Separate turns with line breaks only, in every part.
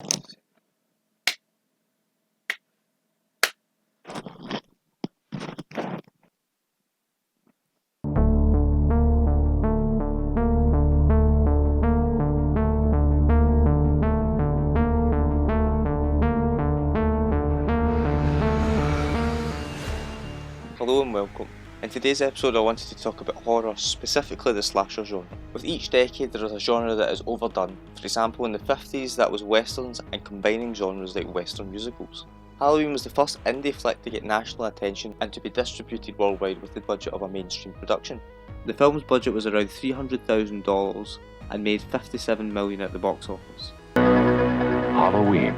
Hello and welcome. In today's episode I wanted to talk about horror, specifically the slasher genre. With each decade there is a genre that is overdone. For example, in the 50s that was westerns and combining genres like western musicals. Halloween was the first indie flick to get national attention and to be distributed worldwide with the budget of a mainstream production. The film's budget was around $300,000 and made $57 million at the box office.
Halloween.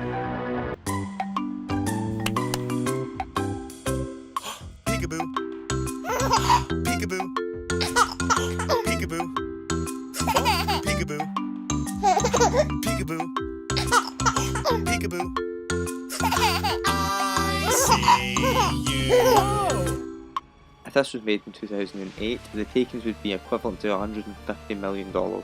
Peekaboo. Peekaboo. Peekaboo. Peekaboo. Peekaboo. Peekaboo. I see you.
If this was made in 2008, the takings would be equivalent to $150 million. The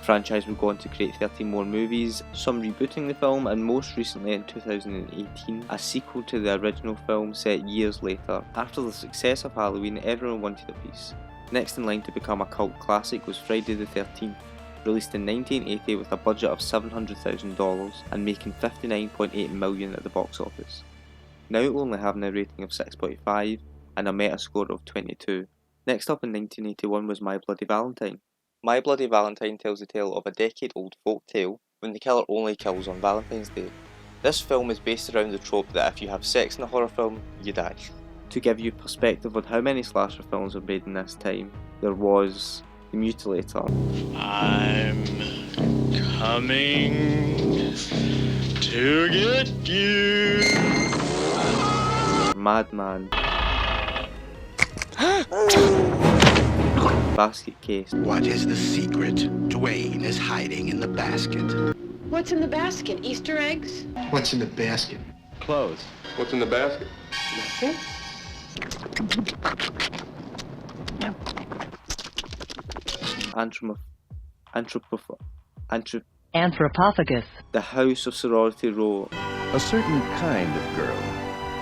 franchise would go on to create 13 more movies, some rebooting the film, and most recently in 2018, a sequel to the original film set years later. After the success of Halloween, everyone wanted a piece. Next in line to become a cult classic was Friday the 13th, released in 1980 with a budget of $700,000 and making $59.8 million at the box office. Now it will only have a rating of 6.5 and a Metascore of 22. Next up in 1981 was My Bloody Valentine. My Bloody Valentine tells the tale of a decade-old folk tale when the killer only kills on Valentine's Day. This film is based around the trope that if you have sex in a horror film, you die. To give you perspective on how many slasher films were made in this time, there was The Mutilator,
I'm coming to get you.
Madman, Basket Case,
What is the secret Dwayne is hiding in the basket?
What's in the basket? Easter eggs?
What's in the basket?
Clothes.
What's in the basket?
Nothing.
Anthropophagus.
The House of Sorority Row,
A certain kind of girl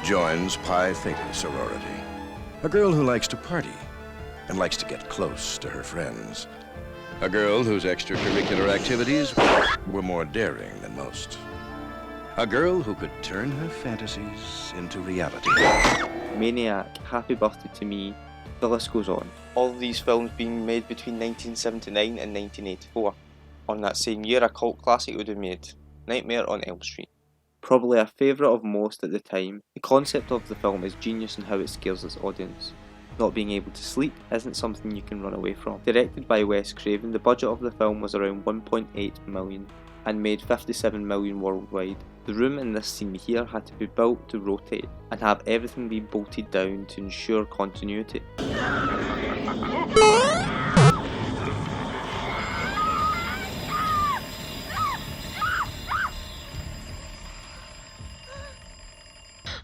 joins Pi Theta sorority. A girl who likes to party and likes to get close to her friends. A girl whose extracurricular activities were more daring than most. A girl who could turn her fantasies into reality.
Maniac, Happy Birthday to Me, the list goes on. All of these films being made between 1979 and 1984. On that same year, a cult classic would be made, Nightmare on Elm Street. Probably a favourite of most at the time, the concept of the film is genius in how it scares its audience. Not being able to sleep isn't something you can run away from. Directed by Wes Craven, the budget of the film was around $1.8 million and made $57 million worldwide. The room in this scene here had to be built to rotate and have everything be bolted down to ensure continuity.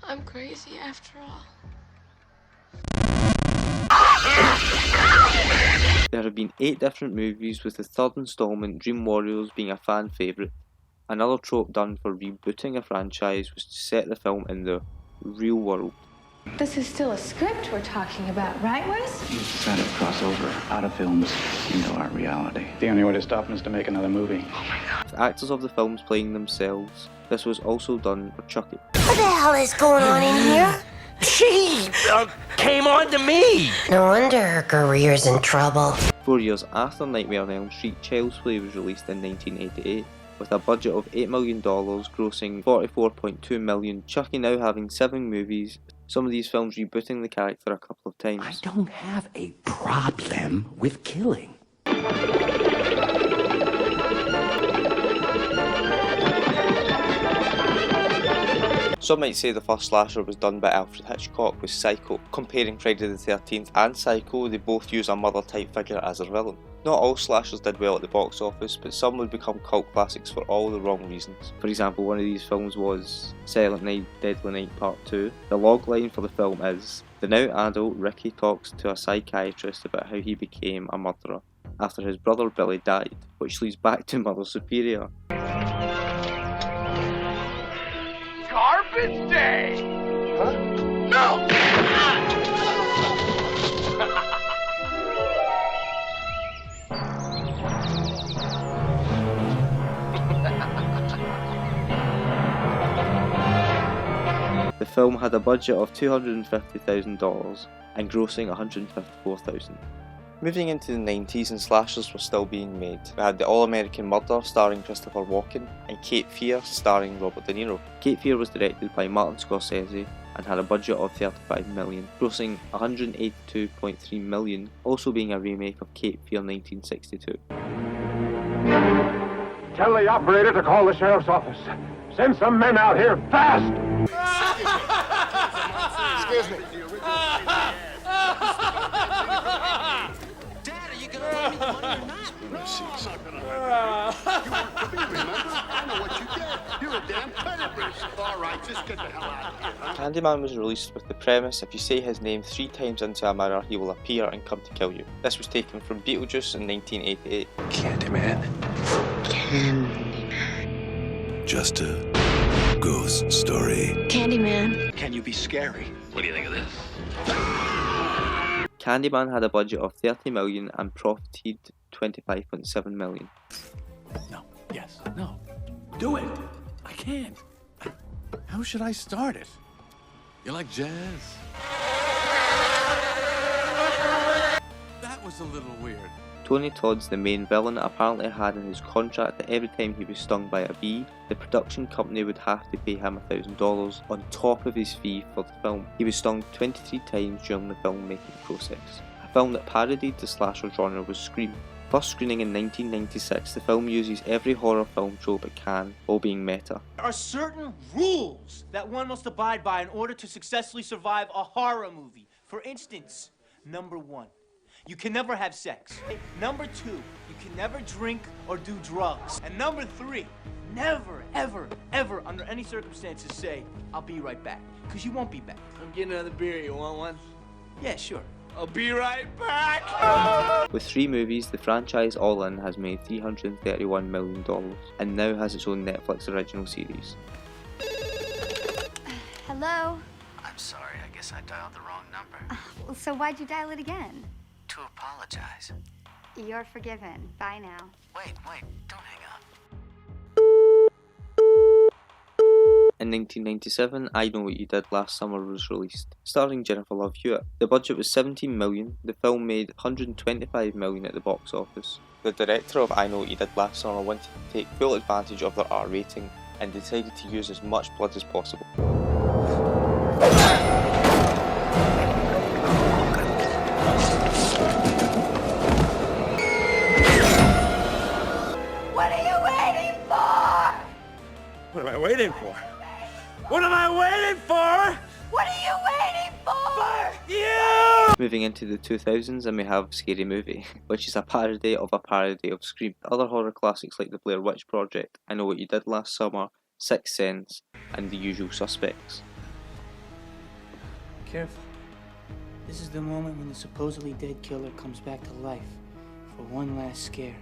I'm crazy after all.
There have been 8 different movies, with the third installment, Dream Warriors, being a fan favourite. Another trope done for rebooting a franchise was to set the film in the real world.
This is still a script we're talking about, right, Wes?
We've decided to cross over out of films into our reality. The only way to stop him is to make another movie.
With actors of the films playing themselves, this was also done for Chucky.
What the hell is going on in here?
She came on to me.
No wonder her career's in trouble.
4 years after Nightmare on Elm Street, Child's Play was released in 1988. With a budget of $8 million, grossing $44.2 million, Chucky now having 7 movies, some of these films rebooting the character a couple of times.
I don't have a problem with killing.
Some might say the first slasher was done by Alfred Hitchcock with Psycho. Comparing Friday the 13th and Psycho, they both use a mother-type figure as their villain. Not all slashers did well at the box office, but some would become cult classics for all the wrong reasons. For example, one of these films was Silent Night, Deadly Night Part 2. The logline for the film is, the now adult Ricky talks to a psychiatrist about how he became a murderer after his brother Billy died, which leads back to Mother Superior.
this day! Huh? No!
The film had a budget of $250,000 and grossing $154,000. Moving into the 90s and slashers were still being made. We had The All-American Murder starring Christopher Walken and Cape Fear starring Robert De Niro. Cape Fear was directed by Martin Scorsese and had a budget of $35 million, grossing $182.3 million, also being a remake of Cape Fear 1962.
Tell the operator to call the sheriff's office. Send some men out here fast!
Excuse me.
Dad, are you gonna lend me the money or not?
I'm not gonna let you. You work for me, remember? I know what you did. You're a damn credit risk. All right, just get the hell out of here. Huh?
Candyman was released with the premise if you say his name 3 times into a mirror, he will appear and come to kill you. This was taken from Beetlejuice in 1988.
Candyman.
Just a ghost story.
Candyman.
Can you be scary?
What do you think of this?
Candyman had a budget of $30 million and profited $25.7 million.
No. Yes. No. Do it. I can't. How should I start it? You like jazz? That was a little weird.
Tony Todd's the main villain apparently had in his contract that every time he was stung by a bee, the production company would have to pay him $1,000 on top of his fee for the film. He was stung 23 times during the filmmaking process. A film that parodied the slasher genre was Scream. First screening in 1996, the film uses every horror film trope it can, while being meta.
There are certain rules that one must abide by in order to successfully survive a horror movie. For instance, number 1. You can never have sex. Number 2, you can never drink or do drugs. And number 3, never, ever, ever, under any circumstances say, I'll be right back. Because you won't be back.
I'm getting another beer. You want one?
Yeah, sure.
I'll be right back!
With 3 movies, the franchise all in has made $331 million and now has its own Netflix original series.
Hello?
I'm sorry, I guess I dialed the wrong number.
So why'd you dial it again?
To apologize.
You're forgiven. Bye now.
Wait, don't hang up.
In 1997, I Know What You Did Last Summer was released, starring Jennifer Love Hewitt. The budget was $17 million, the film made $125 million at the box office. The director of I Know What You Did Last Summer wanted to take full advantage of their R rating and decided to use as much blood as possible.
What are you waiting for?
What am I waiting for? What am I waiting for?
What are you waiting for?
You!
Moving into the 2000s, and we have Scary Movie, which is a parody of Scream. Other horror classics like The Blair Witch Project, I Know What You Did Last Summer, Sixth Sense, and The Usual Suspects.
Careful. This is the moment when the supposedly dead killer comes back to life for one last scare.